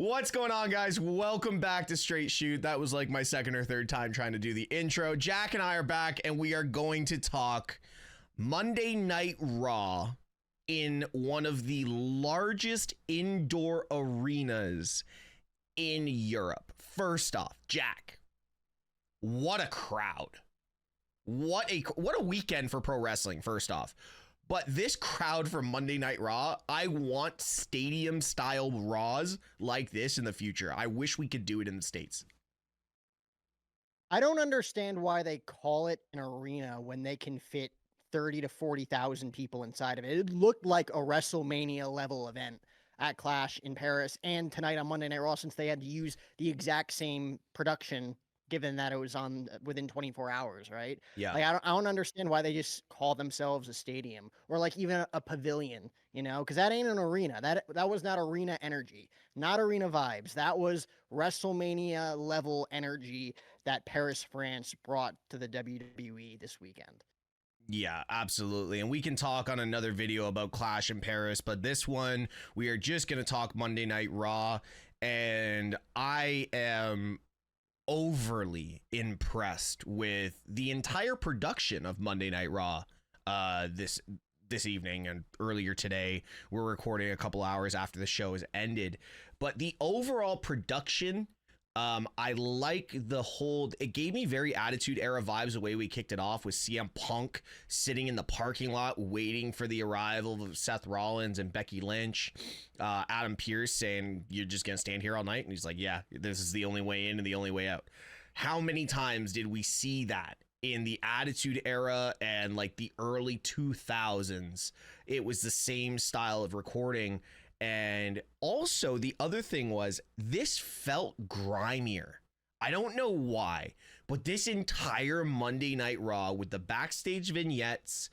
What's going on, guys? Welcome back to Straight Shoot. That was like my second or third time trying to do the intro. Jack and I are back, and we are going to talk Monday Night Raw in one of the largest indoor arenas in Europe. First off, Jack, what a crowd. What a weekend for pro wrestling, first off. But this crowd for Monday Night Raw, I want stadium-style Raws like this in the future. I wish we could do it in the States. I don't understand why they call it an arena when they can fit 30 to 40,000 people inside of it. It looked like a WrestleMania-level event at Clash in Paris and tonight on Monday Night Raw, since they had to use the exact same production given that it was on within 24 hours, right? Yeah. Like, I don't understand why they just call themselves a stadium or like even a pavilion, you know, because that ain't an arena. That was not arena energy, not arena vibes. That was WrestleMania level energy that Paris, France brought to the WWE this weekend. Yeah, absolutely. And we can talk on another video about Clash in Paris, but this one, we are just going to talk Monday Night Raw. And I am overly impressed with the entire production of Monday Night Raw this evening and earlier today. We're recording a couple hours after the show has ended, but the overall production, I like the whole, it gave me very Attitude Era vibes the way we kicked it off with CM Punk sitting in the parking lot waiting for the arrival of Seth Rollins and Becky Lynch. Adam Pearce saying, "You're just gonna stand here all night?" And he's like, "Yeah, this is the only way in and the only way out." How many times did we see that in the Attitude Era and like the early 2000s? It was the same style of recording. And also the other thing was, this felt grimier. I don't know why, but this entire Monday Night Raw with the backstage vignettes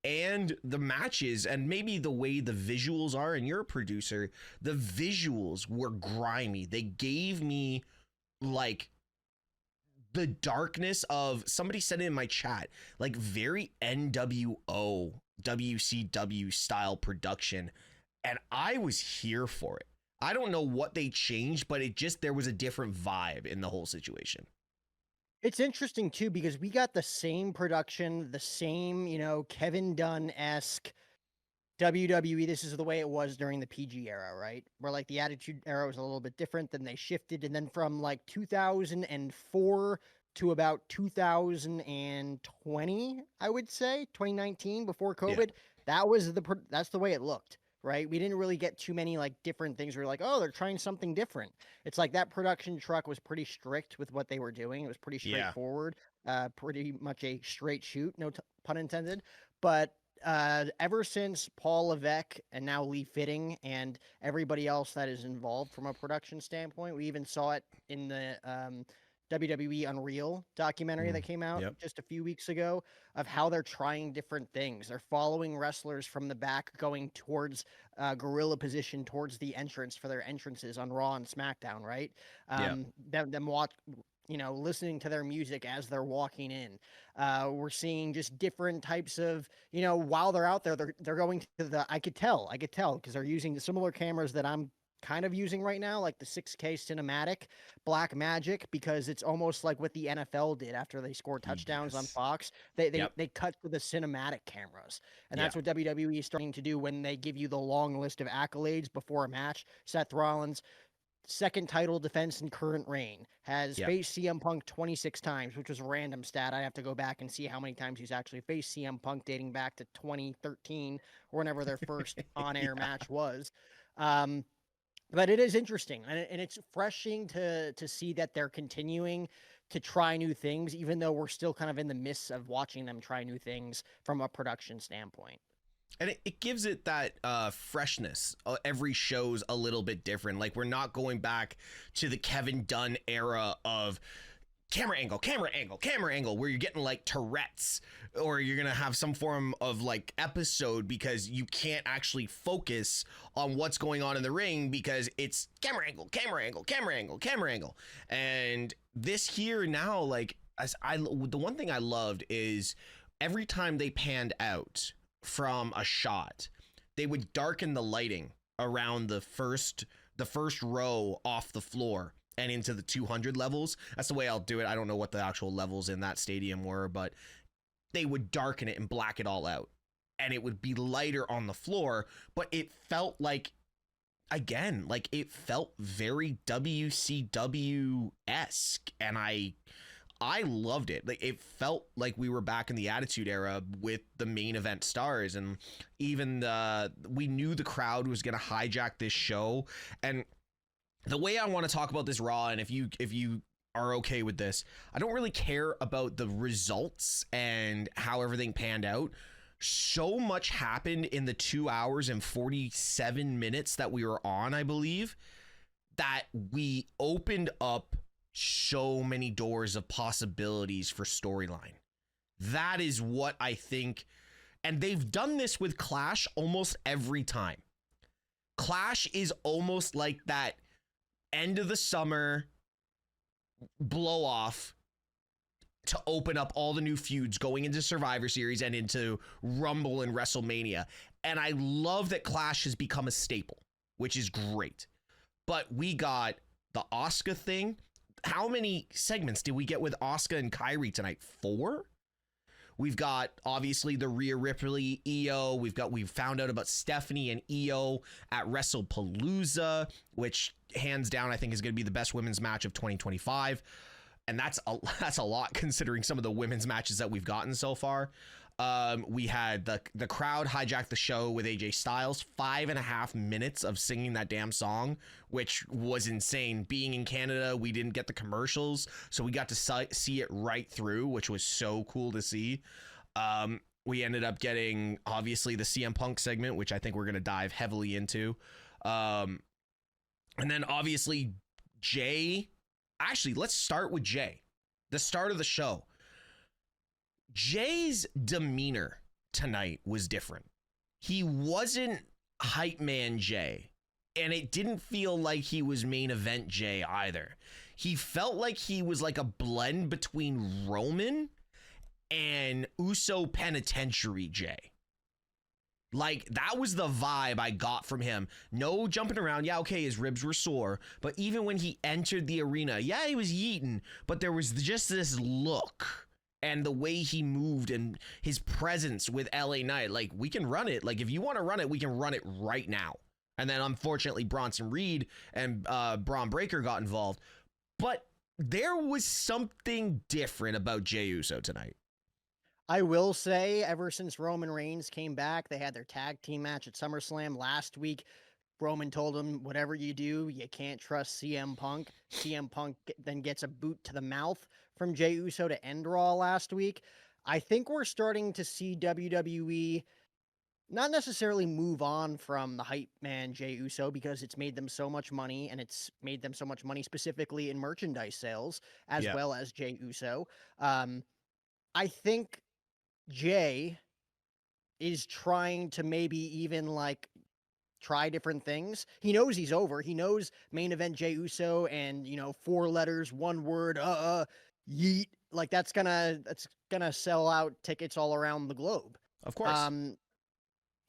and the matches and maybe the way the visuals are, and you're a producer, the visuals were grimy. They gave me like the darkness of, somebody said it in my chat, like very NWO, WCW style production. And I was here for it. I don't know what they changed, but there was a different vibe in the whole situation. It's interesting too, because we got the same production, the same, Kevin Dunn-esque WWE. This is the way it was during the PG era, right? Where like the Attitude Era was a little bit different, then they shifted. And then from like 2004 to about 2020, I would say 2019 before COVID, that's the way it looked. Right? We didn't really get too many like different things. We were like, oh, they're trying something different. It's like that production truck was pretty strict with what they were doing. It was pretty straightforward, pretty much a straight shoot, no pun intended. But ever since Paul Levesque and now Lee Fitting and everybody else that is involved from a production standpoint, we even saw it in the WWE Unreal documentary that came out just a few weeks ago, of how they're trying different things. They're following wrestlers from the back, going towards gorilla position towards the entrance for their entrances on Raw and SmackDown, right? Them watch, listening to their music as they're walking in. We're seeing just different types of, while they're out there, they're going to the, I could tell because they're using the similar cameras that I'm kind of using right now, like the 6K cinematic Black Magic, because it's almost like what the NFL did after they scored touchdowns on Fox. They cut to the cinematic cameras, and that's what WWE is starting to do when they give you the long list of accolades before a match. Seth Rollins, second title defense in current reign, has faced CM Punk 26 times, which was a random stat. I have to go back and see how many times he's actually faced CM Punk, dating back to 2013 or whenever their first on-air match was. But it is interesting, and it's refreshing to see that they're continuing to try new things, even though we're still kind of in the midst of watching them try new things from a production standpoint. And it gives it that freshness. Every show's a little bit different. Like, we're not going back to the Kevin Dunn era of camera angle, where you're getting like Tourette's, or you're going to have some form of like episode because you can't actually focus on what's going on in the ring because it's camera angle. And this here now, like, the one thing I loved is every time they panned out from a shot, they would darken the lighting around the first the first row off the floor and into the 200 levels. That's the way I'll do it. I don't know what the actual levels in that stadium were, but they would darken it and black it all out. And it would be lighter on the floor, but it felt like, again, like it felt very WCW-esque. And I loved it. Like, it felt like we were back in the Attitude Era with the main event stars, and even we knew the crowd was going to hijack this show. And the way I want to talk about this Raw, and if you are okay with this, I don't really care about the results and how everything panned out. So much happened in the 2 hours and 47 minutes that we were on, I believe, that we opened up so many doors of possibilities for storyline. That is what I think. And they've done this with Clash almost every time. Clash is almost like that end of the summer blow off to open up all the new feuds going into Survivor Series and into Rumble and WrestleMania. And I love that Clash has become a staple, which is great. But we got the Asuka thing. How many segments did we get with Asuka and Kyrie tonight? 4? We've got obviously the Rhea Ripley, EO. We've found out about Stephanie and EO at WrestlePalooza, which hands down I think is going to be the best women's match of 2025, and that's a lot considering some of the women's matches that we've gotten so far. We had the crowd hijack the show with AJ Styles, 5.5 minutes of singing that damn song, which was insane. Being in Canada, we didn't get the commercials, so we got to see it right through, which was so cool to see. We ended up getting obviously the CM Punk segment, which I think we're going to dive heavily into. And then obviously Jay. Actually, let's start with Jay. The start of the show. Jay's demeanor tonight was different. He wasn't hype man Jay, and it didn't feel like he was main event Jay either. He felt like he was like a blend between Roman and Uso Penitentiary Jay. Like, that was the vibe I got from him. No jumping around. Yeah, okay, his ribs were sore. But even when he entered the arena, yeah, he was yeeting, but there was just this look and the way he moved and his presence with LA Knight. Like, we can run it. Like, if you want to run it, we can run it right now. And then, unfortunately, Bronson Reed and Braun Breaker got involved. But there was something different about Jey Uso tonight. I will say, ever since Roman Reigns came back, they had their tag team match at SummerSlam last week. Roman told him, whatever you do, you can't trust CM Punk. CM Punk then gets a boot to the mouth from Jey Uso to end Raw last week. I think we're starting to see WWE not necessarily move on from the hype man Jey Uso, because it's made them so much money, and it's made them so much money specifically in merchandise sales as well as Jey Uso. I think Jay is trying to maybe even like try different things. He knows he's over. He knows main event Jey Uso and, 4 letters, 1 word, yeet. Like, that's gonna sell out tickets all around the globe. Of course.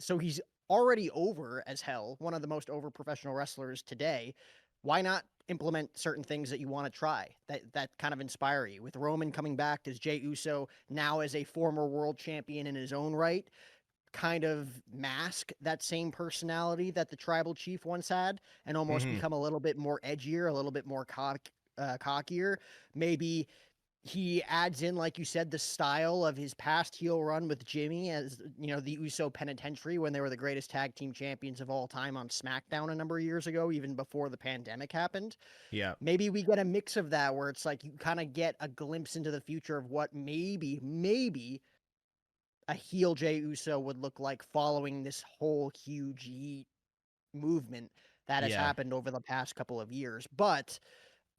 So he's already over as hell, one of the most over professional wrestlers today. Why not implement certain things that you want to try that kind of inspire you? With Roman coming back, does Jey Uso, now as a former world champion in his own right, kind of mask that same personality that the tribal chief once had and almost become a little bit more edgier, a little bit more cockier? Maybe he adds in, like you said, the style of his past heel run with Jimmy as, the Uso Penitentiary when they were the greatest tag team champions of all time on SmackDown a number of years ago, even before the pandemic happened. Yeah. Maybe we get a mix of that where it's like you kind of get a glimpse into the future of what maybe a heel Jey Uso would look like following this whole huge yeet movement that has happened over the past couple of years. But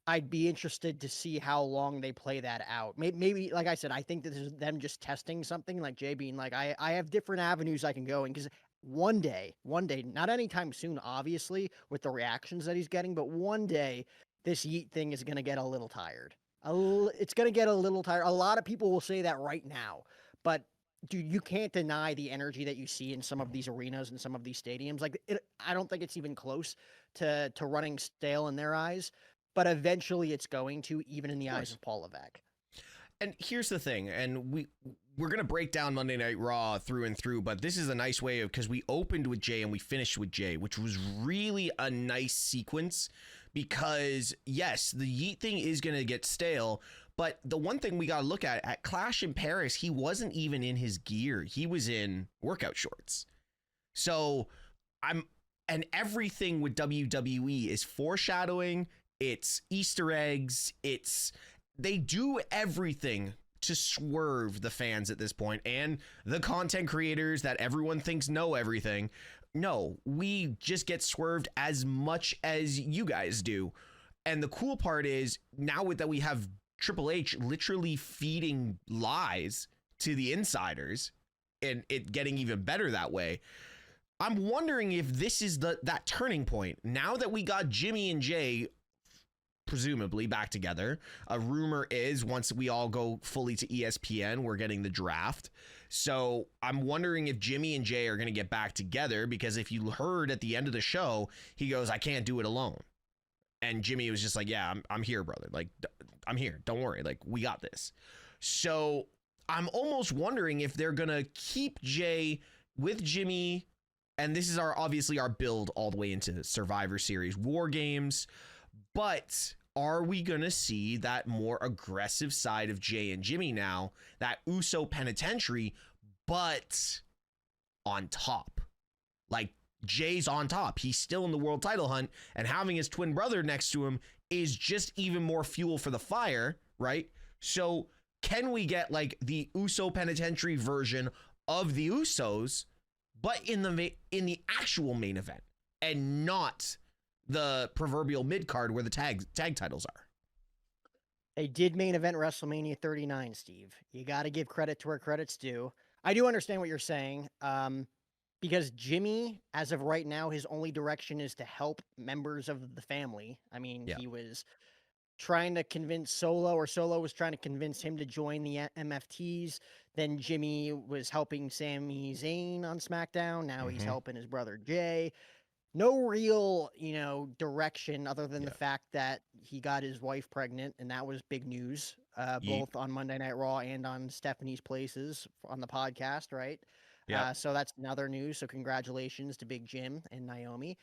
I'd be interested to see how long they play that out. Maybe, like I said, I think this is them just testing something, like Jay being like, I have different avenues I can go in, because one day, not anytime soon, obviously, with the reactions that he's getting, but one day, this yeet thing is going to get a little tired. It's going to get a little tired. A lot of people will say that right now, but dude, you can't deny the energy that you see in some of these arenas and some of these stadiums. Like, I don't think it's even close to running stale in their eyes, but eventually it's going to, even in the eyes of Paul Levesque. And here's the thing, and we're going to break down Monday Night Raw through and through, but this is a nice way of, because we opened with Jay and we finished with Jay, which was really a nice sequence, because yes, the Yeet thing is going to get stale, but the one thing we got to look at Clash in Paris, he wasn't even in his gear. He was in workout shorts. So and everything with WWE is foreshadowing, it's Easter eggs, they do everything to swerve the fans at this point and the content creators that everyone thinks know everything. No, we just get swerved as much as you guys do. And the cool part is now that we have Triple H literally feeding lies to the insiders and it getting even better that way. I'm wondering if this is that turning point. Now that we got Jimmy and Jay presumably back together. A rumor is once we all go fully to ESPN, we're getting the draft. So I'm wondering if Jimmy and Jay are going to get back together, because if you heard at the end of the show, he goes, I can't do it alone. And Jimmy was just like, yeah, I'm here, brother. Like, I'm here. Don't worry. Like, we got this. So I'm almost wondering if they're going to keep Jay with Jimmy. And this is obviously our build all the way into Survivor Series War Games. But are we going to see that more aggressive side of Jay and Jimmy now, that Uso penitentiary, but on top? Like, Jay's on top. He's still in the world title hunt, and having his twin brother next to him is just even more fuel for the fire, right? So can we get like the Uso penitentiary version of the Usos, but in the actual main event and not the proverbial mid card where the tag titles are? They did main event WrestleMania 39, Steve. You got to give credit to where credit's due. I do understand what you're saying, because Jimmy, as of right now, his only direction is to help members of the family. I mean, he was trying to convince Solo, or Solo was trying to convince him to join the MFTs. Then Jimmy was helping Sami Zayn on SmackDown. Now he's helping his brother Jay. No real, direction other than the fact that he got his wife pregnant, and that was big news, both on Monday Night Raw and on Stephanie's Places on the podcast, right? So that's another news. So congratulations to Big Jim and Naomi.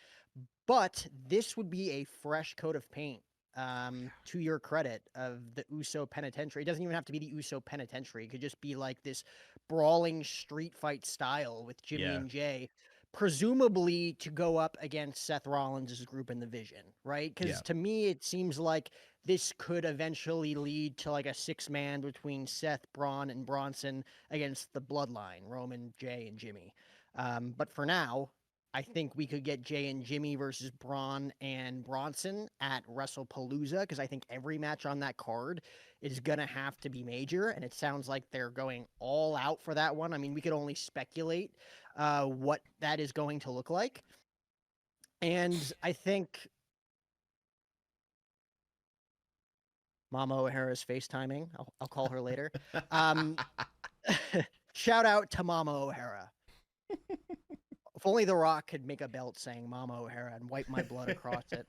But this would be a fresh coat of paint, to your credit, of the Uso penitentiary. It doesn't even have to be the Uso penitentiary. It could just be like this brawling street fight style with Jimmy and Jay, presumably to go up against Seth Rollins' group in the Vision, right? Because to me, it seems like this could eventually lead to like a 6-man between Seth, Braun, and Bronson against the Bloodline, Roman, Jay, and Jimmy. But for now, I think we could get Jay and Jimmy versus Braun and Bronson at WrestlePalooza, because I think every match on that card is going to have to be major, and it sounds like they're going all out for that one. I mean, we could only speculate what that is going to look like. And I think Mama O'Hara's FaceTiming. I'll call her later. Shout out to Mama O'Hara. If only The Rock could make a belt saying Mama O'Hara and wipe my blood across it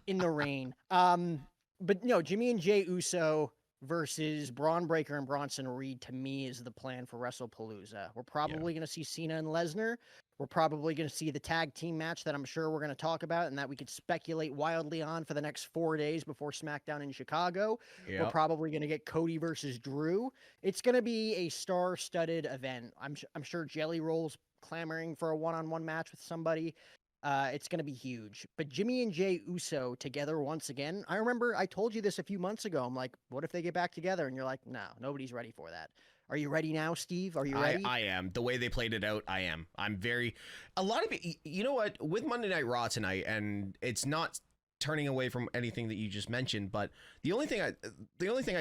in the rain. But no, Jimmy and Jay Uso versus Braun Breaker and Bronson Reed, to me, is the plan for WrestlePalooza. We're probably going to see Cena and Lesnar. We're probably going to see the tag team match that I'm sure we're going to talk about and that we could speculate wildly on for the next 4 days before SmackDown in Chicago. We're probably going to get Cody versus Drew. It's going to be a star-studded event. I'm sure Jelly Roll's clamoring for a one-on-one match with somebody. It's going to be huge. But Jimmy and Jay Uso together once again. I remember I told you this a few months ago. I'm like, what if they get back together? And you're like, no, nobody's ready for that. Are you ready now, Steve? Are you ready? I am. The way they played it out, I am. I'm very... A lot of it... You know what? With Monday Night Raw tonight, and it's not turning away from anything that you just mentioned, but the only thing I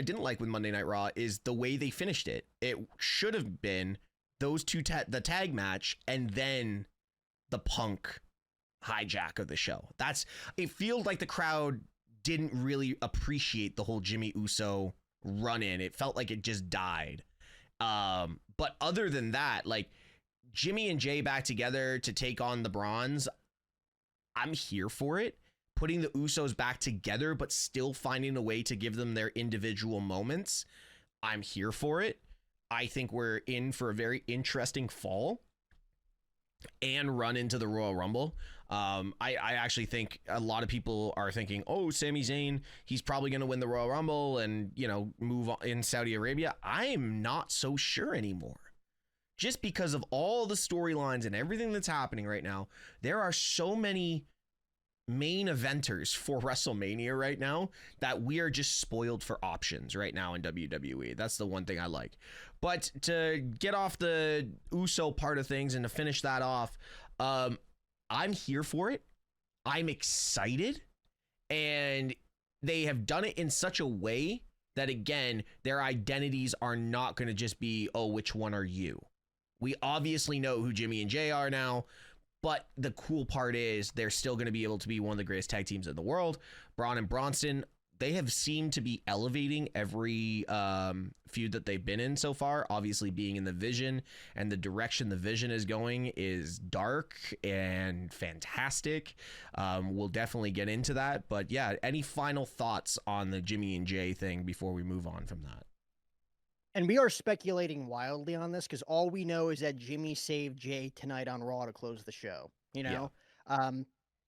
didn't like with Monday Night Raw is the way they finished it. It should have been those two, the tag match, and then the Punk hijack of the show. It feels like the crowd didn't really appreciate the whole Jimmy Uso run in. It felt like it just died. But other than that, like Jimmy and Jay back together to take on the Bronze, I'm here for it. Putting the Usos back together, but still finding a way to give them their individual moments. I'm here for it. I think we're in for a very interesting fall and run into the Royal Rumble. I actually think a lot of people are thinking, oh, Sami Zayn, he's probably going to win the Royal Rumble and, move on in Saudi Arabia. I'm not so sure anymore. Just because of all the storylines and everything that's happening right now, there are so many main eventers for WrestleMania right now that we are just spoiled for options right now in WWE. That's the one thing I like. But to get off the Uso part of things and to finish that off, I'm here for it. I'm excited. And they have done it in such a way that, again, their identities are not going to just be, oh, which one are you? We obviously know who Jimmy and Jay are now. But the cool part is they're still going to be able to be one of the greatest tag teams in the world. Braun and Bronson, they have seemed to be elevating every feud that they've been in so far. Obviously, being in the Vision and the direction the Vision is going is dark and fantastic. We'll definitely get into that. But yeah, any final thoughts on the Jimmy and Jay thing before we move on from that? And we are speculating wildly on this because all we know is that Jimmy saved Jay tonight on Raw to close the show.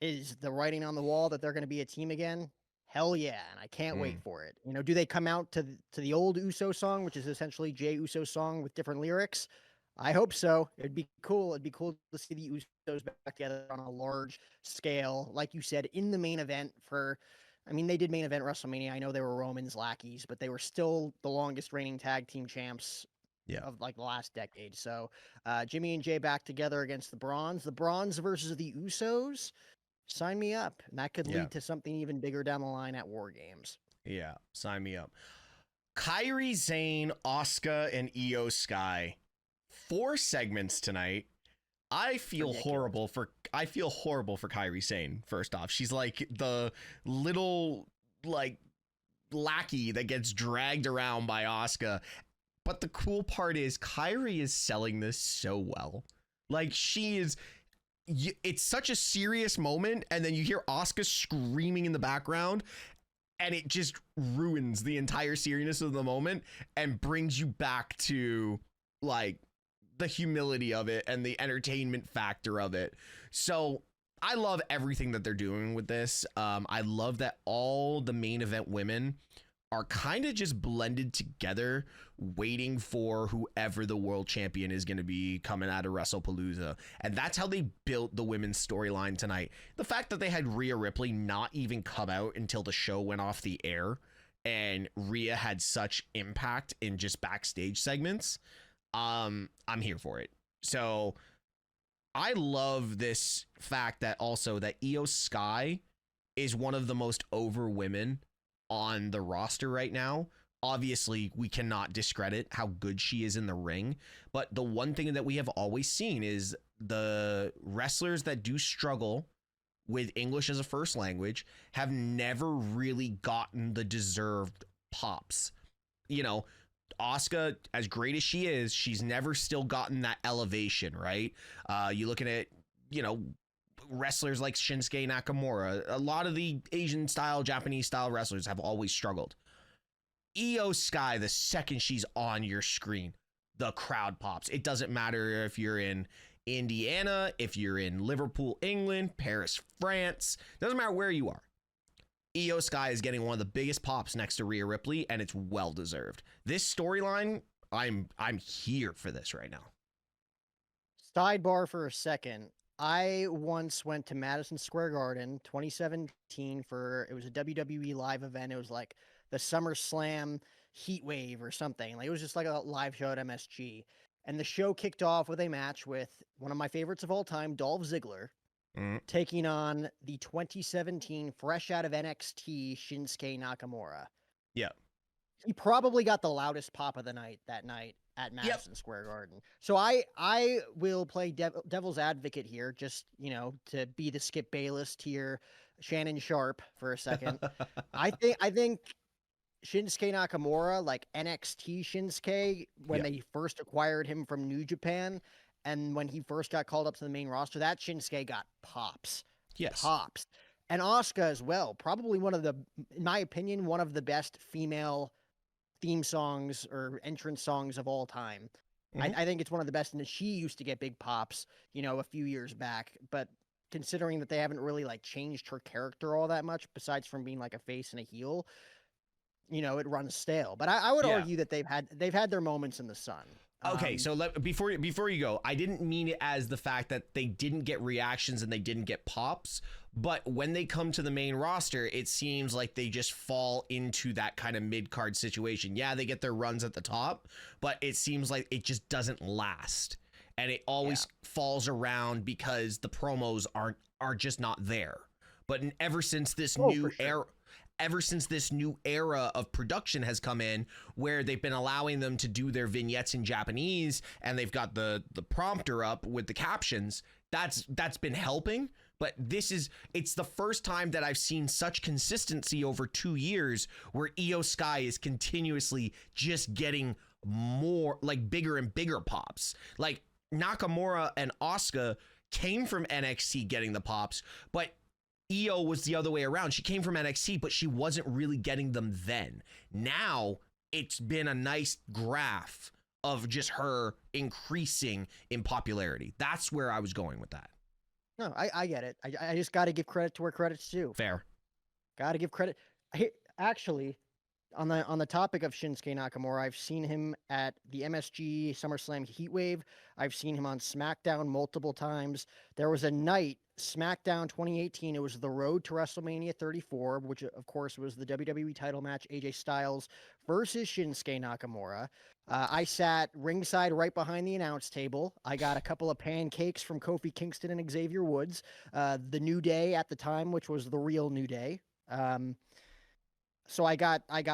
Is the writing on the wall that they're going to be a team again? Hell yeah, and I can't wait for it. Do they come out to the old Uso song, which is essentially Jay Uso's song with different lyrics? I hope so. It'd be cool. It'd be cool to see the Usos back together on a large scale, like you said, in the main event for. I mean, they did main event WrestleMania. I know they were Roman's lackeys, but they were still the longest reigning tag team champs of like the last decade. So Jimmy and Jay back together against the Bronze. The Bronze versus the Usos. Sign me up. And that could lead to something even bigger down the line at War Games. Yeah, sign me up. Kairi Sane, Asuka, and Io Sky. 4 segments tonight. I feel horrible for Kairi Sane. First off, she's like the little lackey that gets dragged around by Asuka. But the cool part is Kairi is selling this so well. Like it's such a serious moment, and then you hear Asuka screaming in the background, and it just ruins the entire seriousness of the moment and brings you back to the humility of it and the entertainment factor of it. So I love everything that they're doing with this. I love that all the main event women are kind of just blended together, waiting for whoever the world champion is going to be coming out of WrestlePalooza. And that's how they built the women's storyline tonight. The fact that they had Rhea Ripley not even come out until the show went off the air, and Rhea had such impact in just backstage segments. I'm here for it. So I love this fact that also that Io Sky is one of the most over women on the roster right now. Obviously, we cannot discredit how good she is in the ring, but the one thing that we have always seen is the wrestlers that do struggle with English as a first language have never really gotten the deserved pops. Asuka, as great as she is, she's never still gotten that elevation, right? You looking at, wrestlers like Shinsuke Nakamura. A lot of the Asian style, Japanese style wrestlers have always struggled. Io Sky, the second she's on your screen, the crowd pops. It doesn't matter if you're in Indiana, if you're in Liverpool, England, Paris, France. Doesn't matter where you are. Io Sky is getting one of the biggest pops next to Rhea Ripley, and it's well deserved. This storyline, I'm here for this right now. Sidebar for a second. I once went to Madison Square Garden 2017 it was a WWE live event. It was like the SummerSlam Heat Wave or something. It was just like a live show at MSG. And the show kicked off with a match with one of my favorites of all time, Dolph Ziggler, taking on the 2017 fresh out of NXT Shinsuke Nakamura. Yeah. He probably got the loudest pop of the night that night at Madison Square Garden. So I will play devil's advocate here, just, to be the Skip Bayless tier Shannon Sharp for a second. I think Shinsuke Nakamura, like NXT Shinsuke, when they first acquired him from New Japan, and when he first got called up to the main roster, that Shinsuke got pops. Yes. pops. And Asuka as well. Probably one of the, in my opinion, one of the best female theme songs or entrance songs of all time. Mm-hmm. I think it's one of the best, and she used to get big pops, a few years back. But considering that they haven't really like changed her character all that much, besides from being like a face and a heel, it runs stale. But I would Yeah. argue that they've had their moments in the sun. Okay, so before you go, I didn't mean it as the fact that they didn't get reactions and they didn't get pops, but when they come to the main roster, it seems like they just fall into that kind of mid-card situation. Yeah, they get their runs at the top, but it seems like it just doesn't last. And it always falls around because the promos are just not there. But ever since this new era of production has come in, where they've been allowing them to do their vignettes in Japanese, and they've got the prompter up with the captions, that's been helping. But it's the first time that I've seen such consistency over 2 years where Io Sky is continuously just getting more, like, bigger and bigger pops. Like, Nakamura and Asuka came from NXT getting the pops, but Io was the other way around. She came from NXT, but she wasn't really getting them then. Now it's been a nice graph of just her increasing in popularity. That's where I was going with that. No, I get it. I just got to give credit to where credit's due. Fair. Got to give credit. Actually, on the topic of Shinsuke Nakamura, I've seen him at the MSG SummerSlam Heatwave. I've seen him on SmackDown multiple times. There was a night, SmackDown 2018, it was the road to WrestleMania 34, which of course was the WWE title match, AJ Styles versus Shinsuke Nakamura. I sat ringside right behind the announce table. I got a couple of pancakes from Kofi Kingston and Xavier Woods, the New Day at the time, which was the real New Day. So I think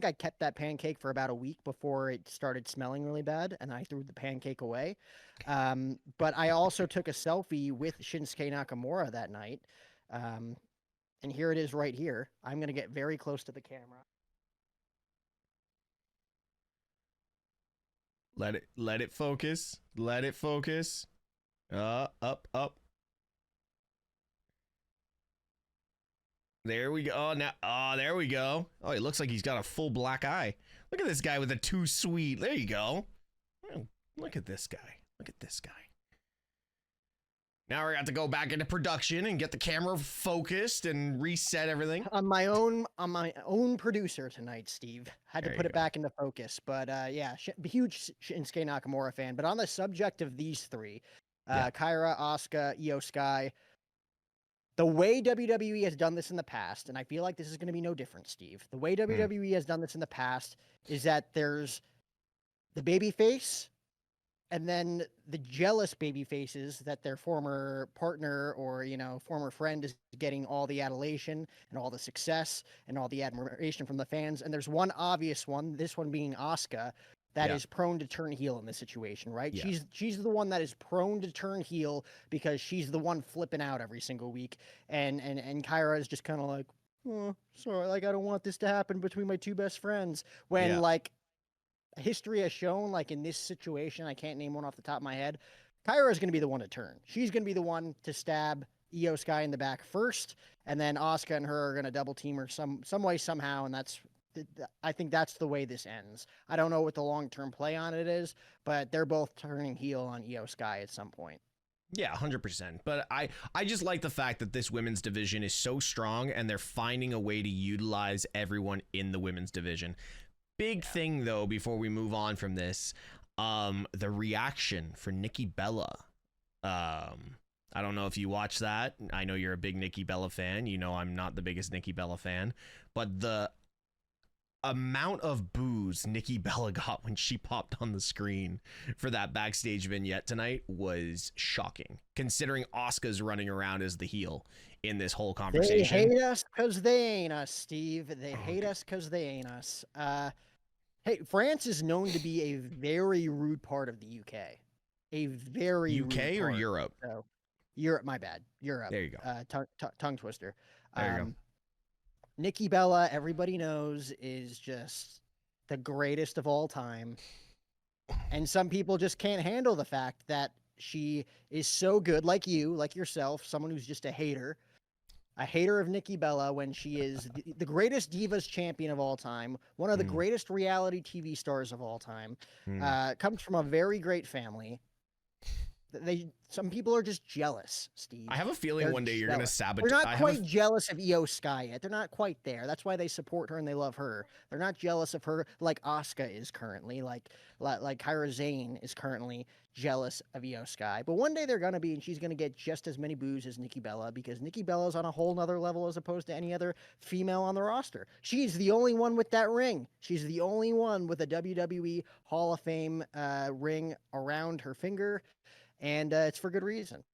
I kept that pancake for about a week before it started smelling really bad, and I threw the pancake away. But I also took a selfie with Shinsuke Nakamura that night. And here it is right here. I'm going to get very close to the camera. Let it focus. Let it focus. Up. There we go. There we go. Oh, it looks like he's got a full black eye. Look at this guy with a too sweet. There you go. Look at this guy. Look at this guy. Now we got to go back into production and get the camera focused and reset everything. On my own producer tonight, Steve. Had to put it back into focus. But huge Shinsuke Nakamura fan. But on the subject of these three, Kyra, Asuka, Io Sky, the way WWE has done this in the past, and I feel like this is going to be no different, Steve. The way WWE has done this in the past is that there's the babyface, and then the jealous baby faces that their former partner or, former friend is getting all the adulation and all the success and all the admiration from the fans. And there's one obvious one, this one being Asuka, that is prone to turn heel in this situation, right? Yeah. She's the one that is prone to turn heel because she's the one flipping out every single week. And Kyra is just kind of like, oh, sorry, like, I don't want this to happen between my two best friends. When, like, history has shown, like, in this situation, I can't name one off the top of my head, Kyra is going to be the one to turn. She's going to be the one to stab Io Sky in the back first, and then Asuka and her are going to double team her some way, somehow, and I think that's the way this ends. I don't know what the long-term play on it is, but they're both turning heel on Io Sky at some point. Yeah, 100%. But I just like the fact that this women's division is so strong and they're finding a way to utilize everyone in the women's division. Big thing, though, before we move on from this, the reaction for Nikki Bella. I don't know if you watch that. I know you're a big Nikki Bella fan. You know I'm not the biggest Nikki Bella fan. But the amount of boos Nikki Bella got when she popped on the screen for that backstage vignette tonight was shocking, considering Asuka's running around as the heel in this whole conversation. They hate us because they ain't us, Steve. They hate us because they ain't us. Hey, France is known to be a very rude part of the UK. A very UK or Europe? So, Europe, my bad. Europe. There you go. Tongue twister. There you go. Nikki Bella, everybody knows, is just the greatest of all time. And some people just can't handle the fact that She is so good, like you, like yourself, someone who's just a hater of Nikki Bella when she is the greatest Divas champion of all time, one of the Mm, greatest reality TV stars of all time. mm. Comes from a very great family. Some people are just jealous, I Steve. have a feeling They're one day you're gonna jealous. They're sabotage. not I have a quite jealous of Io Sky yet. They're not quite there. That's why they support her and they love her. They're not jealous of her like Asuka is currently, like Kyra Zane is currently jealous of Io Sky. But one day they're gonna be, and she's gonna get just as many boos as Nikki Bella because Nikki Bella's on a whole nother level as opposed to any other female on the roster. She's the only one with that ring. She's the only one with a WWE Hall of Fame ring around her finger, and it's for good reason.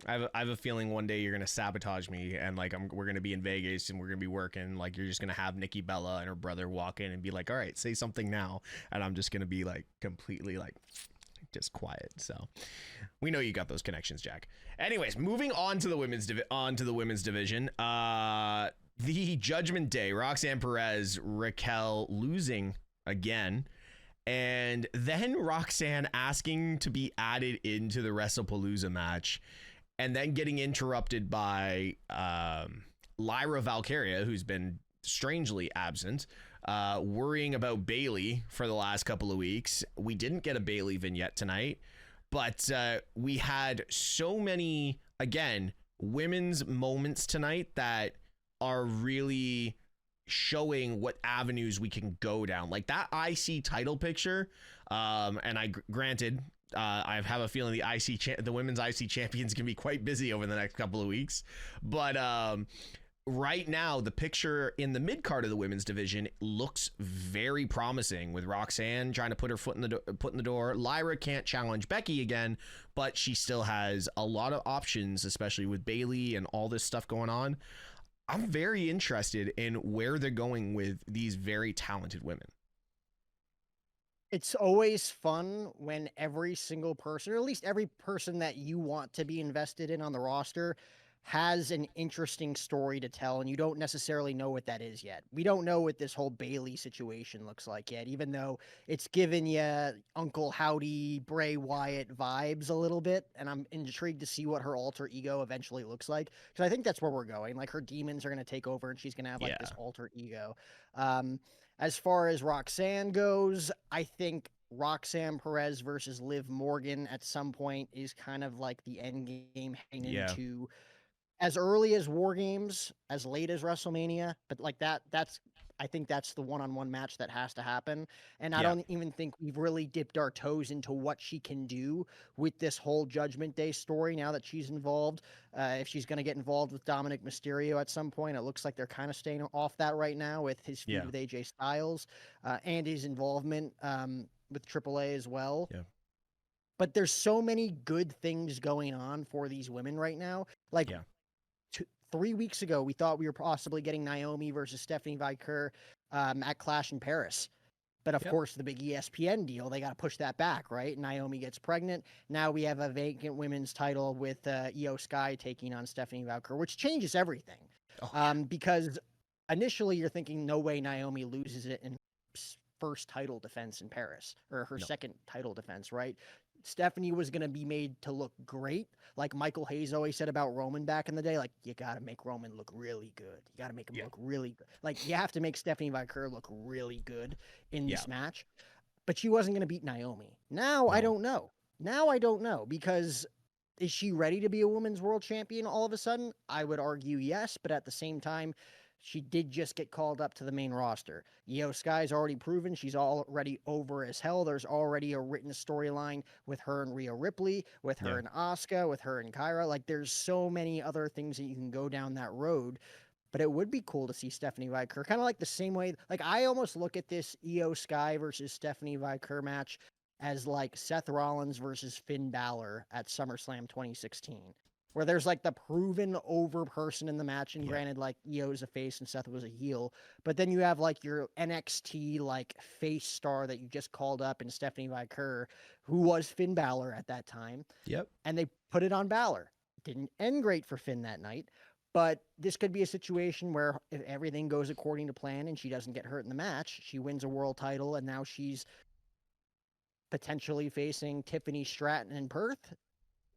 I have a feeling one day you're gonna sabotage me, and like we're gonna be in Vegas and we're gonna be working. Like you're just gonna have Nikki Bella and her brother walk in and be like, "All right, say something now," and I'm just gonna be like completely like just quiet. So we know you got those connections, Jack. Anyways, moving on to the women's division. The Judgment Day, Roxanne Perez, Raquel losing again. And then Roxanne asking to be added into the WrestlePalooza match, and then getting interrupted by Lyra Valkyria, who's been strangely absent, worrying about Bayley for the last couple of weeks. We didn't get a Bayley vignette tonight, but we had so many, again, women's moments tonight that are really showing what avenues we can go down. Like that IC title picture, and granted, I have a feeling the women's IC champions can be quite busy over the next couple of weeks, but right now the picture in the mid card of the women's division looks very promising, with Roxanne trying to put her foot in the door. Lyra can't challenge Becky again, but she still has a lot of options, especially with Bayley and all this stuff going on. I'm very interested in where they're going with these very talented women. It's always fun when every single person, or at least every person that you want to be invested in on the roster, has an interesting story to tell, and you don't necessarily know what that is yet. We don't know what this whole Bayley situation looks like yet, even though it's given you Uncle Howdy, Bray Wyatt vibes a little bit, and I'm intrigued to see what her alter ego eventually looks like, because I think that's where we're going. Like, her demons are going to take over, and she's going to have, like, Yeah. this alter ego. As far as Roxanne goes, I think Roxanne Perez versus Liv Morgan at some point is kind of like the end game heading Yeah. into as early as War Games, as late as WrestleMania, but like that's I think that's the one-on-one match that has to happen. And I Yeah. don't even think we've really dipped our toes into what she can do with this whole Judgment Day story now that she's involved. If she's going to get involved with Dominic Mysterio at some point, it looks like they're kind of staying off that right now with his feud Yeah. with AJ Styles and his involvement with AAA as well. Yeah. But there's so many good things going on for these women right now. Like, Yeah. 3 weeks ago, we thought we were possibly getting Naomi versus Stephanie Vicker at Clash in Paris. But of Yep. course, the big ESPN deal, they got to push that back, right? Naomi gets pregnant. Now we have a vacant women's title with Io Sky taking on Stephanie Vicker, which changes everything. Oh, yeah. Because initially you're thinking, no way Naomi loses it in first title defense in Paris, or her No. second title defense, right? Stephanie was going to be made to look great. Like Michael Hayes always said about Roman back in the day, like, you got to make Roman look really good. You got to make him Yeah. look really good. Like, you have to make Stephanie Vicker look really good in this Yeah. match. But she wasn't going to beat Naomi. Now I No. don't know. Now I don't know, because is she ready to be a women's world champion all of a sudden? I would argue yes, but at the same time, she did just get called up to the main roster. Io Sky's already proven she's already over as hell. There's already a written storyline with her and Rhea Ripley, with her Yeah. and Asuka, with her and Kyra. Like, there's so many other things that you can go down that road. But it would be cool to see Stephanie Vicker, kind of like the same way. Like, I almost look at this Io Sky versus Stephanie Vicker match as like Seth Rollins versus Finn Balor at SummerSlam 2016, where there's like the proven over person in the match. And Yeah. granted, like, Io's a face and Seth was a heel, but then you have like your NXT like face star that you just called up in Stephanie Vicker, who was Finn Balor at that time. Yep. And they put it on Balor. Didn't end great for Finn that night, but this could be a situation where if everything goes according to plan and she doesn't get hurt in the match, she wins a world title, and now she's potentially facing Tiffany Stratton in Perth.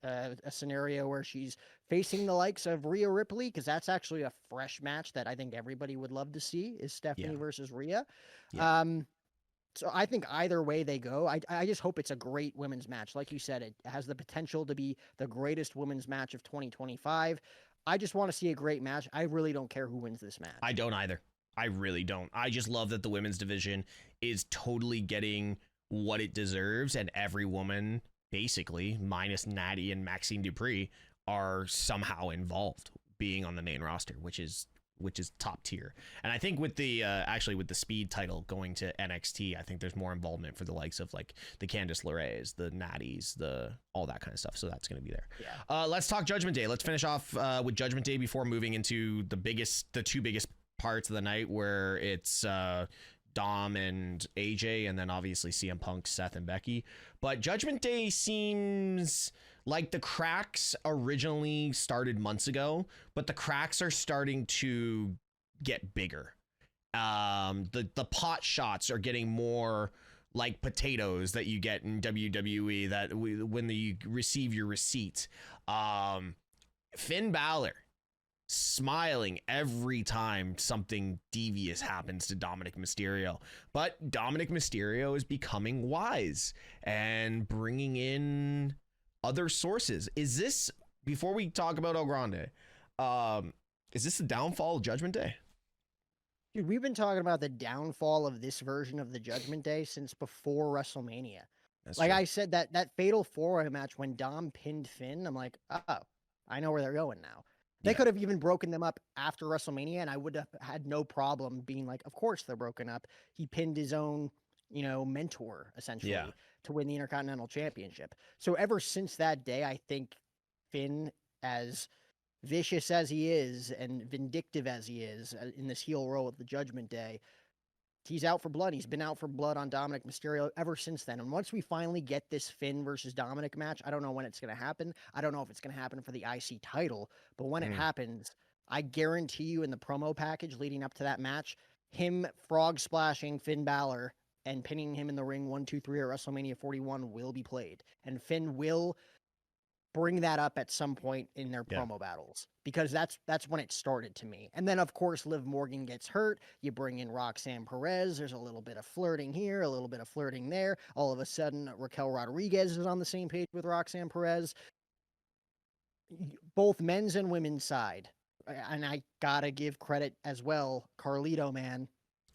a scenario where she's facing the likes of Rhea Ripley, because that's actually a fresh match that I think everybody would love to see, is Stephanie Yeah. versus Rhea. Yeah. Um, so I think either way they go, I just hope it's a great women's match. Like you said, it has the potential to be the greatest women's match of 2025. I just want to see a great match. I really don't care who wins this match. I don't either. I really don't. I just love that the women's division is totally getting what it deserves, and every woman, basically, minus Natty and Maxine Dupree, are somehow involved being on the main roster, which is top tier. And I think with the actually with the speed title going to NXT, I think there's more involvement for the likes of like the Candice LeRae's, the Natties, the all that kind of stuff. So that's going to be there. Yeah. Let's talk Judgment Day. Let's finish off with Judgment Day before moving into the two biggest parts of the night, where it's Dom and AJ, and then obviously CM Punk, Seth, and Becky. But Judgment Day seems like the cracks originally started months ago, but the cracks are starting to get bigger. The pot shots are getting more like potatoes that you get in WWE when you receive your receipt. Finn Balor smiling every time something devious happens to Dominic Mysterio, but Dominic Mysterio is becoming wise and bringing in other sources. Is this, before we talk about El Grande, is this the downfall of Judgment Day? Dude, we've been talking about the downfall of this version of the Judgment Day since before WrestleMania. That's like true. I said, that fatal 4-way match when Dom pinned Finn, I'm like, oh, I know where they're going now. They could have even broken them up after WrestleMania, and I would have had no problem being like, of course they're broken up. He pinned his own, mentor, essentially, to win the Intercontinental Championship. So ever since that day, I think Finn, as vicious as he is and vindictive as he is in this heel role of the Judgment Day, he's out for blood. He's been out for blood on Dominic Mysterio ever since then. And once we finally get this Finn versus Dominic match, I don't know when it's going to happen. I don't know if it's going to happen for the IC title, but when it happens, I guarantee you in the promo package leading up to that match, him frog splashing Finn Balor and pinning him in the ring 1, 2, 3 at WrestleMania 41 will be played. And Finn will bring that up at some point in their promo battles, because that's when it started to me. And then of course Liv Morgan gets hurt, you bring in Roxanne Perez, there's a little bit of flirting here, a little bit of flirting there, all of a sudden Raquel Rodriguez is on the same page with Roxanne Perez, both men's and women's side. And I gotta give credit as well, Carlito, man,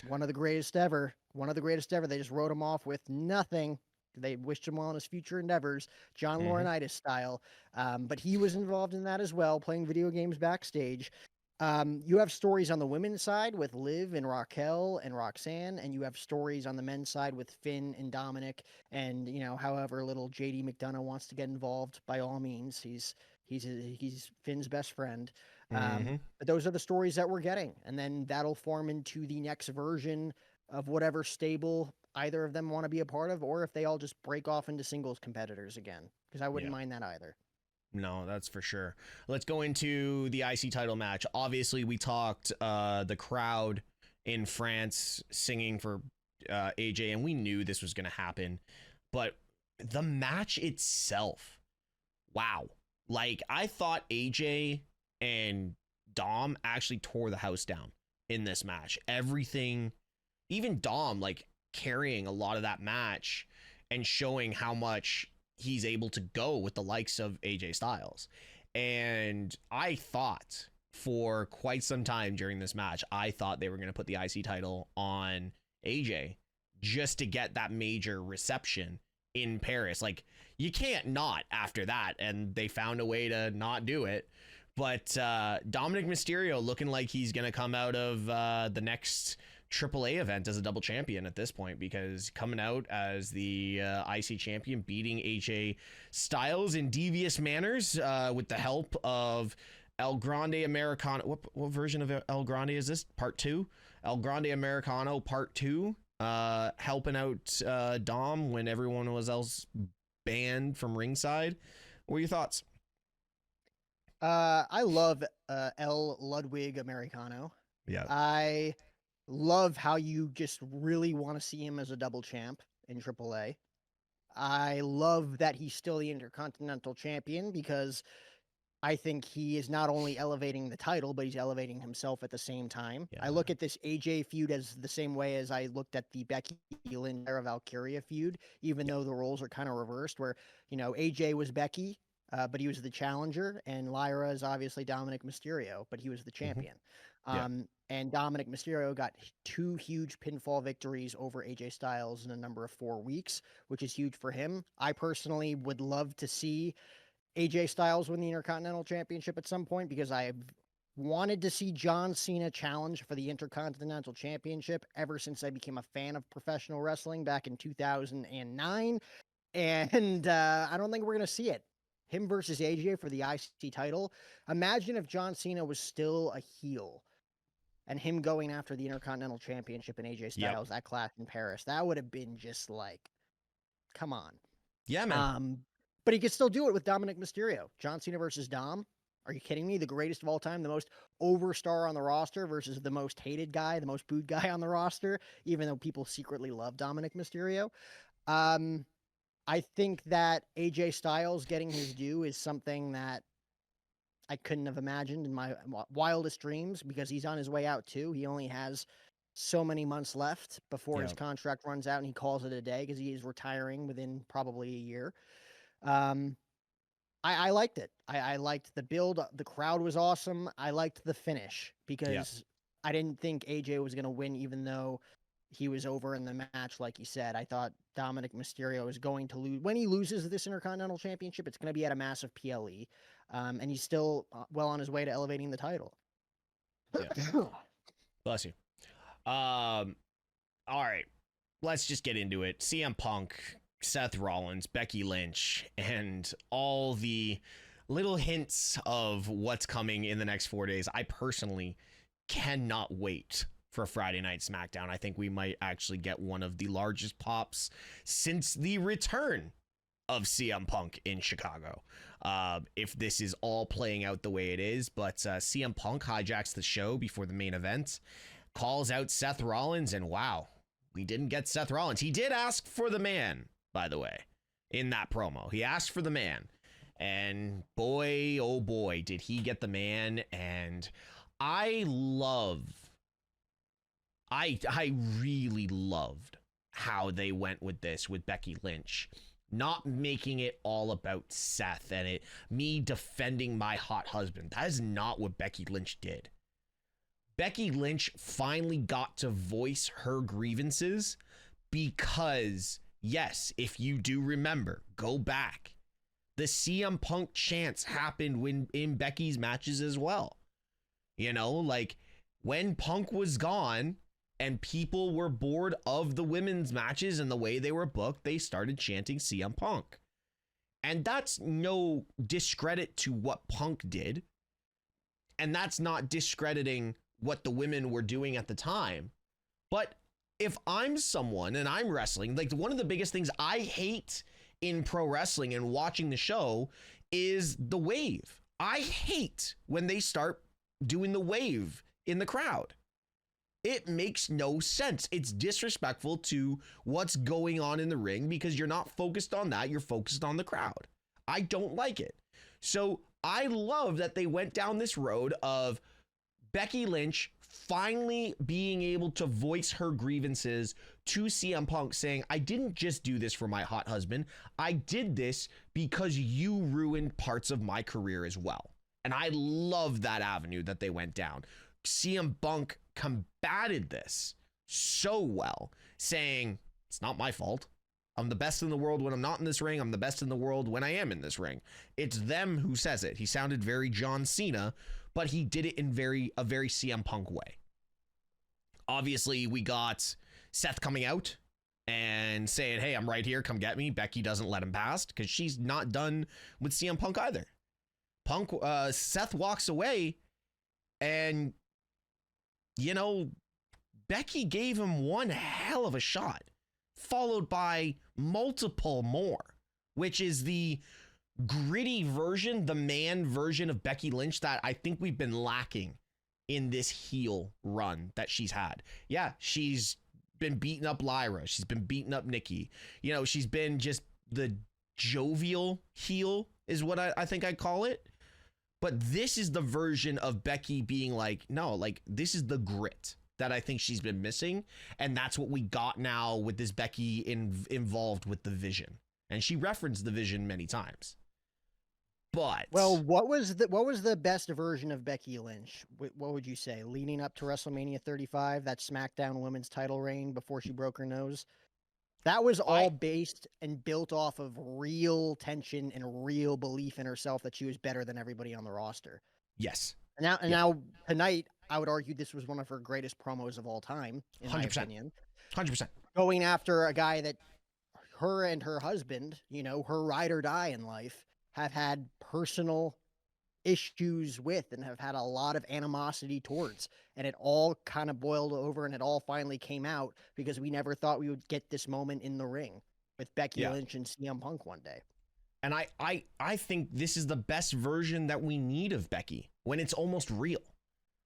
one of the greatest ever. They just wrote him off with nothing. They wished him well in his future endeavors, John Laurinaitis style. But he was involved in that as well, playing video games backstage. You have stories on the women's side with Liv and Raquel and Roxanne, and you have stories on the men's side with Finn and Dominic. And however little JD McDonough wants to get involved, by all means, he's Finn's best friend. But those are the stories that we're getting, and then that'll form into the next version of whatever stable either of them want to be a part of, or if they all just break off into singles competitors again, because I wouldn't mind that either. No, that's for sure. Let's go into the IC title match. Obviously, we talked the crowd in France singing for AJ, and we knew this was going to happen. But the match itself, wow. Like, I thought AJ and Dom actually tore the house down in this match. Everything, even Dom, like, carrying a lot of that match and showing how much he's able to go with the likes of AJ Styles. And I thought for quite some time during this match, I thought they were going to put the IC title on AJ just to get that major reception in Paris. Like, you can't not after that, and they found a way to not do it. But Dominic Mysterio looking like he's going to come out of the next AAA event as a double champion at this point, because coming out as the IC champion, beating AJ Styles in devious manners with the help of El Grande Americano. What version of El Grande is this? Part 2? El Grande Americano Part 2, helping out Dom when everyone was else banned from ringside. What are your thoughts? I love El Ludwig Americano. Yeah. I love how you just really want to see him as a double champ in AAA. I love that he's still the Intercontinental Champion because I think he is not only elevating the title, but he's elevating himself at the same time. Yeah. I look at this AJ feud as the same way as I looked at the Becky Lynch Sarah Valkyria feud, even though the roles are kind of reversed, where, AJ was Becky, but he was the challenger, and Lyra is obviously Dominic Mysterio, but he was the champion. Yeah. And Dominic Mysterio got 2 huge pinfall victories over AJ Styles in a number of 4 weeks, which is huge for him. I personally would love to see AJ Styles win the Intercontinental Championship at some point because I've wanted to see John Cena challenge for the Intercontinental Championship ever since I became a fan of professional wrestling back in 2009. And I don't think we're going to see it. Him versus AJ for the IC title. Imagine if John Cena was still a heel and him going after the Intercontinental Championship and AJ Styles, that clash in Paris. That would have been just like, come on. Yeah, man. But he could still do it with Dominic Mysterio. John Cena versus Dom. Are you kidding me? The greatest of all time, the most over star on the roster versus the most hated guy, the most booed guy on the roster, even though people secretly love Dominic Mysterio. I think that AJ Styles getting his due is something that I couldn't have imagined in my wildest dreams because he's on his way out too. He only has so many months left before his contract runs out and he calls it a day because he is retiring within probably a year. I liked it. I liked the build. The crowd was awesome. I liked the finish because I didn't think AJ was going to win, even though he was over in the match. Like you said, I thought Dominic Mysterio is going to lose. When he loses this Intercontinental Championship, it's going to be at a massive PLE. And he's still well on his way to elevating the title. Yeah. Bless you. All right. Let's just get into it. CM Punk, Seth Rollins, Becky Lynch, and all the little hints of what's coming in the next 4 days. I personally cannot wait for Friday Night SmackDown. I think we might actually get one of the largest pops since the return of CM Punk in Chicago. If this is all playing out the way it is, but CM Punk hijacks the show before the main event, calls out Seth Rollins, and wow, we didn't get Seth Rollins. He did ask for the man, by the way, in that promo. He asked for the man, and boy, oh boy, did he get the man. And I really loved how they went with this with Becky Lynch, not making it all about Seth and me defending my hot husband. That is not what Becky Lynch did. Becky Lynch finally got to voice her grievances because, yes, if you do remember, go back. The CM Punk chants happened when in Becky's matches as well. Like when Punk was gone and people were bored of the women's matches and the way they were booked, they started chanting CM Punk. And that's no discredit to what Punk did. And that's not discrediting what the women were doing at the time. But if I'm someone and I'm wrestling, like one of the biggest things I hate in pro wrestling and watching the show is the wave. I hate when they start doing the wave in the crowd. It makes no sense. It's disrespectful to what's going on in the ring because you're not focused on that. You're focused on the crowd. I don't like it. So I love that they went down this road of Becky Lynch finally being able to voice her grievances to CM Punk, saying, I didn't just do this for my hot husband. I did this because you ruined parts of my career as well. And I love that avenue that they went down. CM Punk combated this so well, saying, it's not my fault. I'm the best in the world when I'm not in this ring. I'm the best in the world when I am in this ring. It's them who says it. He sounded very John Cena, but he did it in a very CM Punk way. Obviously, we got Seth coming out and saying, hey, I'm right here. Come get me. Becky doesn't let him pass because she's not done with CM Punk either. Seth walks away and, Becky gave him one hell of a shot, followed by multiple more, which is the gritty version, the man version of Becky Lynch that I think we've been lacking in this heel run that she's had. Yeah, she's been beating up Lyra. She's been beating up Nikki. She's been just the jovial heel is what I think I'd call it. But this is the version of Becky being like, no, like this is the grit that I think she's been missing. And that's what we got now with this Becky involved with the Vision. And she referenced the Vision many times. But well, what was the best version of Becky Lynch? What would you say, leading up to WrestleMania 35, that SmackDown Women's Title reign before she broke her nose? That was all based and built off of real tension and real belief in herself that she was better than everybody on the roster. Yes. And now tonight, I would argue this was one of her greatest promos of all time, in 100%. My opinion. 100%. Going after a guy that her and her husband, you know, her ride or die in life, have had personal issues with and have had a lot of animosity towards. And it all kind of boiled over and it all finally came out because we never thought we would get this moment in the ring with Becky Lynch and CM Punk one day. And I think this is the best version that we need of Becky when it's almost real.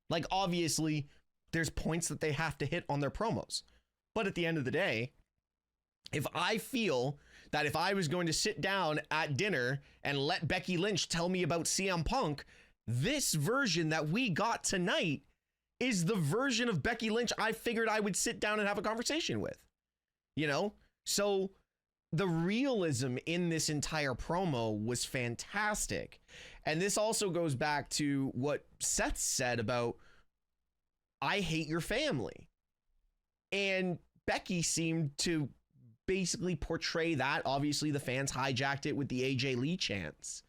Like, obviously, there's points that they have to hit on their promos. But at the end of the day, if I feel that if I was going to sit down at dinner and let Becky Lynch tell me about CM Punk, this version that we got tonight is the version of Becky Lynch I figured I would sit down and have a conversation with. You know? So the realism in this entire promo was fantastic. And this also goes back to what Seth said about, I hate your family. And Becky seemed to basically portray that. Obviously, the fans hijacked it with the AJ Lee chants.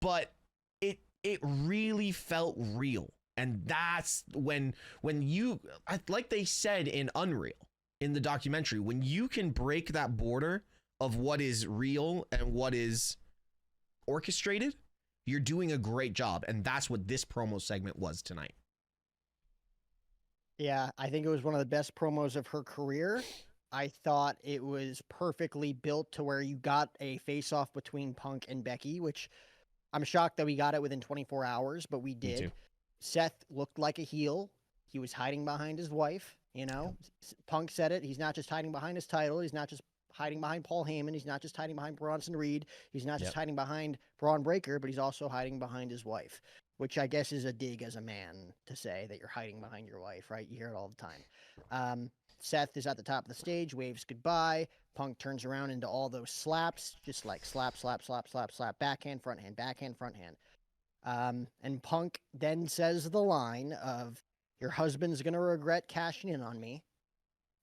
But it really felt real. And that's when you, like they said in Unreal, in the documentary, when you can break that border of what is real and what is orchestrated, you're doing a great job. And that's what this promo segment was tonight. Yeah, I think it was one of the best promos of her career. I thought it was perfectly built to where you got a face-off between Punk and Becky, which I'm shocked that we got it within 24 hours, but we did. Me too. Seth looked like a heel. He was hiding behind his wife, you know. Yep. Punk said it. He's not just hiding behind his title. He's not just hiding behind Paul Heyman. He's not just hiding behind Bronson Reed. He's not just hiding behind Braun Breaker, but he's also hiding behind his wife, which I guess is a dig as a man to say that you're hiding behind your wife, right? You hear it all the time. Seth is at the top of the stage, waves goodbye. Punk turns around into all those slaps, just like slap, slap, slap, slap, slap, backhand, front hand, backhand, front hand. And Punk then says the line of, your husband's going to regret cashing in on me,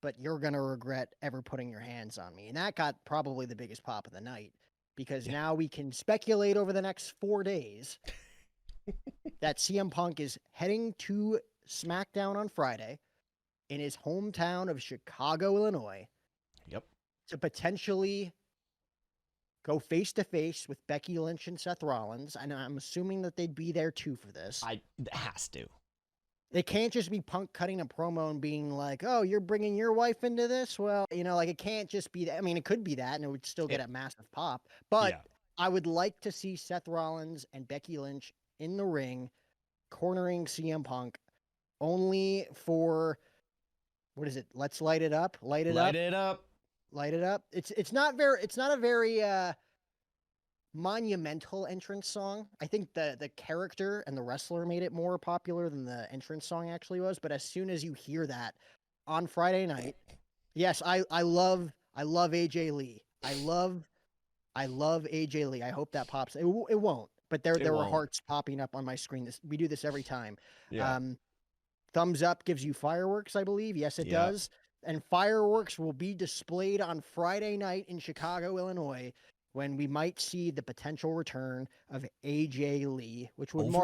but you're going to regret ever putting your hands on me. And that got probably the biggest pop of the night, because now we can speculate over the next 4 days that CM Punk is heading to SmackDown on Friday in his hometown of Chicago, Illinois. Yep. To potentially go face-to-face with Becky Lynch and Seth Rollins. And I'm assuming that they'd be there too for this. It has to. It can't just be Punk cutting a promo and being like, oh, you're bringing your wife into this? Well, you know, like, it can't just be that. I mean, it could be that, and it would still get a massive pop. But I would like to see Seth Rollins and Becky Lynch in the ring, cornering CM Punk, only for, what is it? Let's light it up. Light it up. It's not a very monumental entrance song. I think the character and the wrestler made it more popular than the entrance song actually was. But as soon as you hear that on Friday night, yes, I love AJ Lee. I love AJ Lee. I hope that pops. It won't. But there were hearts popping up on my screen. We do this every time. Yeah. Thumbs up gives you fireworks, I believe. Yes, it does. And fireworks will be displayed on Friday night in Chicago, Illinois, when we might see the potential return of AJ Lee, which would mark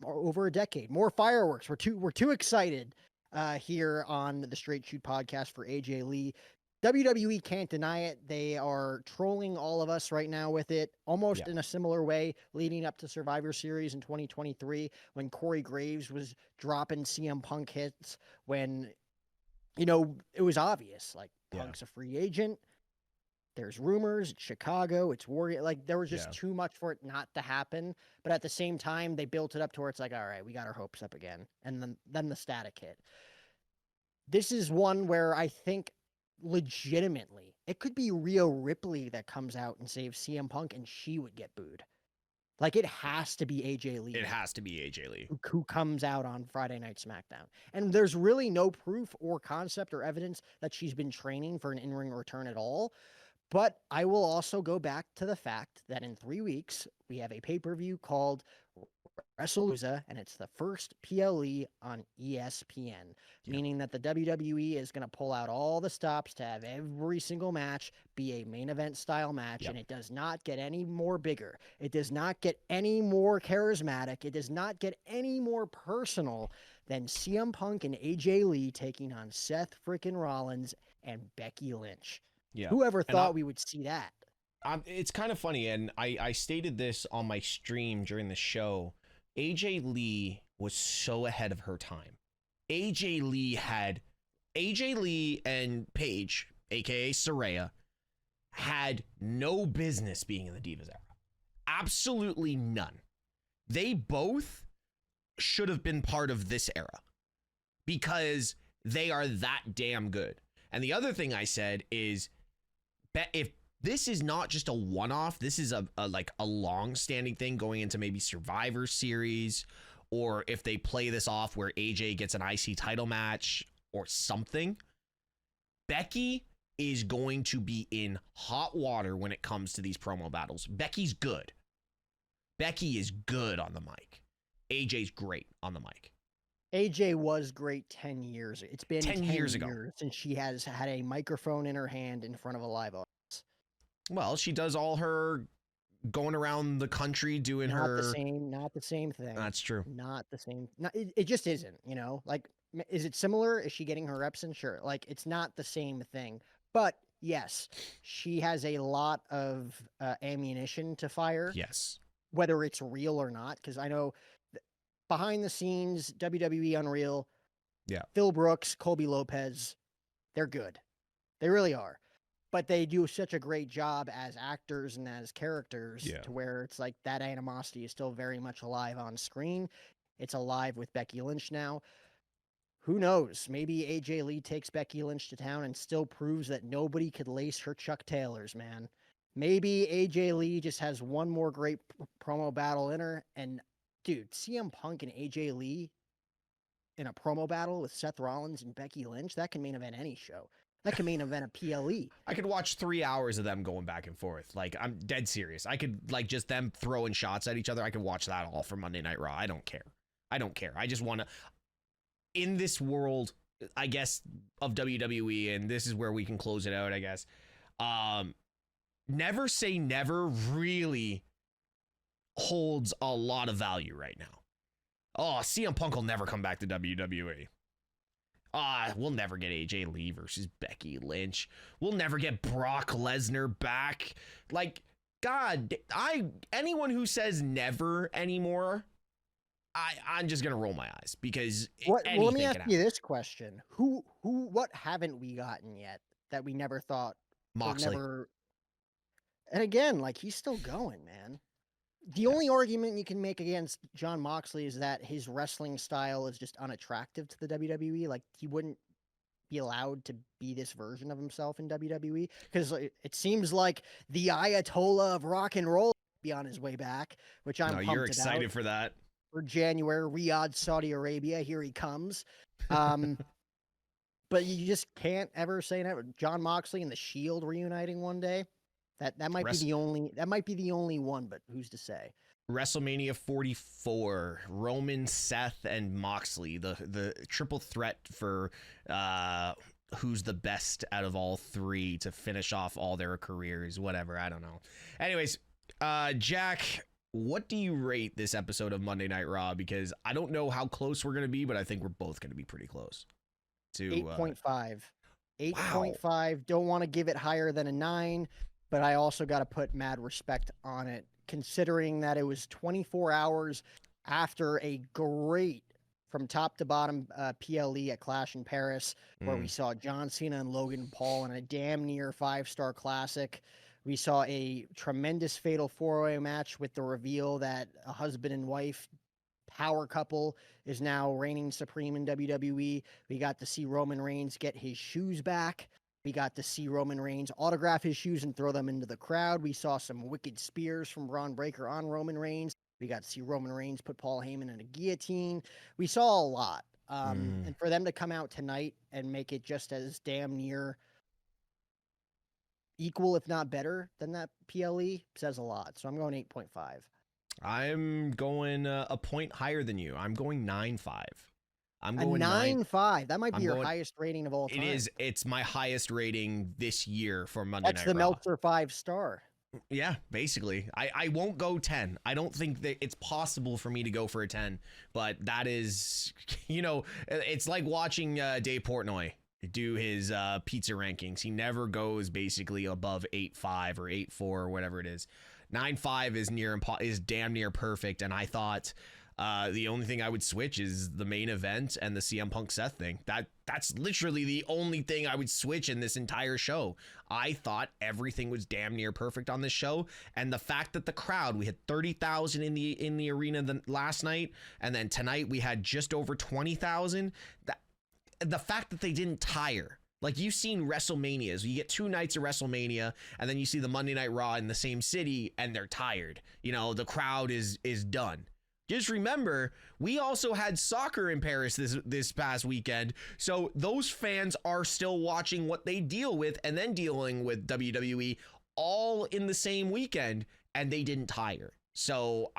over a decade. More fireworks. We're too excited here on the Straight Shoot podcast for AJ Lee. WWE can't deny it. They are trolling all of us right now with it, almost in a similar way leading up to Survivor Series in 2023 when Corey Graves was dropping CM Punk hits when, you know, it was obvious. Like, Punk's a free agent. There's rumors. It's Chicago. It's Warrior. Like, there was just too much for it not to happen. But at the same time, they built it up to where it's like, all right, we got our hopes up again. And then the static hit. This is one where I think legitimately it could be Rhea Ripley that comes out and saves CM Punk, and she would get booed. Like, it has to be AJ Lee. It has to be AJ Lee. Who comes out on Friday Night SmackDown. And there's really no proof or concept or evidence that she's been training for an in-ring return at all. But I will also go back to the fact that in 3 weeks, we have a pay-per-view called WrestleMania, and it's the first PLE on ESPN, meaning that the WWE is going to pull out all the stops to have every single match be a main event style match, and it does not get any more bigger. It does not get any more charismatic. It does not get any more personal than CM Punk and AJ Lee taking on Seth freaking Rollins and Becky Lynch. Yeah. Whoever thought we would see that? It's kind of funny, and I stated this on my stream during the show. AJ Lee was so ahead of her time. AJ Lee and Paige, aka Saraya, had no business being in the Divas era. Absolutely none. They both should have been part of this era because they are that damn good. And the other thing I said is, if this is not just a one-off, this is a long-standing thing going into maybe Survivor Series, or if they play this off where AJ gets an IC title match or something, Becky is going to be in hot water when it comes to these promo battles. Becky's good. Becky is good on the mic. AJ's great on the mic. AJ was great 10 years. It's been 10 years ago since she has had a microphone in her hand in front of a live audience. Well, she does all her going around the country doing not her... Not the same thing. That's true. Not the same. It just isn't, you know? Like, is it similar? Is she getting her reps in? Sure. Like, it's not the same thing. But, yes, she has a lot of ammunition to fire. Yes. Whether it's real or not, because I know behind the scenes, WWE Unreal, Phil Brooks, Colby Lopez, they're good. They really are. But they do such a great job as actors and as characters to where it's like that animosity is still very much alive on screen. It's alive with Becky Lynch now. Who knows? Maybe AJ Lee takes Becky Lynch to town and still proves that nobody could lace her Chuck Taylors, man. Maybe AJ Lee just has one more great promo battle in her. And, dude, CM Punk and AJ Lee in a promo battle with Seth Rollins and Becky Lynch, that can main event any show. That can main event a PLE. I could watch 3 hours of them going back and forth. Like, I'm dead serious. I could, like, just them throwing shots at each other. I could watch that all for Monday Night Raw. I don't care. I just want to, in this world, I guess, of WWE, and this is where we can close it out, I guess. Never Say Never really holds a lot of value right now. Oh, CM Punk will never come back to WWE. We'll never get AJ Lee versus Becky Lynch. We'll never get Brock Lesnar back. Like, God, anyone who says never anymore, I'm just gonna roll my eyes because well, let me ask you this question: what haven't we gotten yet that we never thought? Moxley. And again, like, he's still going, man. The only argument you can make against Jon Moxley is that his wrestling style is just unattractive to the WWE. Like, he wouldn't be allowed to be this version of himself in WWE because it seems like the Ayatollah of rock and roll be on his way back, which I'm pumped you're excited for that. For January, Riyadh, Saudi Arabia, here he comes. But you just can't ever say never. Jon Moxley and the Shield reuniting one day. That might be the only one, but who's to say? WrestleMania 44, Roman, Seth, and Moxley, the triple threat for who's the best out of all three to finish off all their careers, whatever, I don't know. Anyways, Jack, what do you rate this episode of Monday Night Raw? Because I don't know how close we're going to be, but I think we're both going to be pretty close. To 8.5. 8.5. Don't want to give it higher than a 9. But I also got to put mad respect on it, considering that it was 24 hours after a great, from top to bottom, PLE at Clash in Paris, where we saw John Cena and Logan Paul in a damn near 5-star classic. We saw a tremendous fatal 4-way match with the reveal that a husband and wife power couple is now reigning supreme in WWE. We got to see Roman Reigns get his shoes back. We got to see Roman Reigns autograph his shoes and throw them into the crowd. We saw some wicked spears from Braun Breaker on Roman Reigns. We got to see Roman Reigns put Paul Heyman in a guillotine. We saw a lot. And for them to come out tonight and make it just as damn near equal, if not better, than that PLE says a lot. So I'm going 8.5. I'm going a point higher than you. I'm going 9.5. I'm going 9.5. That might be your highest rating of all time. It is. It's my highest rating this year for Monday Night Raw. That's the Meltzer 5-star. Yeah, basically. I won't go 10. I don't think that it's possible for me to go for a 10, but that is, it's like watching Dave Portnoy do his pizza rankings. He never goes basically above 8.5 or 8.4 or whatever it is. 9.5 is damn near perfect, and I thought the only thing I would switch is the main event and the CM Punk Seth thing. That's literally the only thing I would switch in this entire show. I thought everything was damn near perfect on this show, and the fact that the crowd, we had 30,000 in the arena last night, and then tonight we had just over 20,000. The fact that they didn't tire. Like, you've seen WrestleManias. You get 2 nights of WrestleMania, and then you see the Monday Night Raw in the same city, and they're tired. The crowd is done. Just remember, we also had soccer in Paris this past weekend, so those fans are still watching what they deal with and then dealing with WWE all in the same weekend, and they didn't tire. So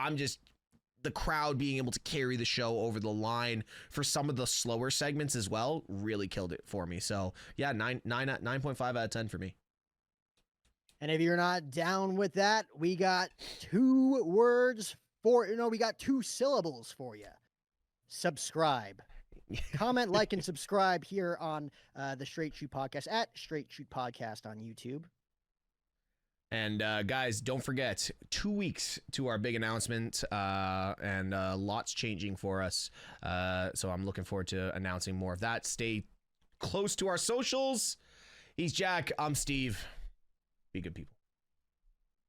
the crowd being able to carry the show over the line for some of the slower segments as well really killed it for me. So yeah, 9.5 out of 10 for me. And if you're not down with that, we got we got 2 syllables for you. Subscribe. Comment, like, and subscribe here on the Straight Shoot Podcast at Straight Shoot Podcast on YouTube. And guys, don't forget, 2 weeks to our big announcement, and lots changing for us. So I'm looking forward to announcing more of that. Stay close to our socials. He's Jack. I'm Steve. Be good people.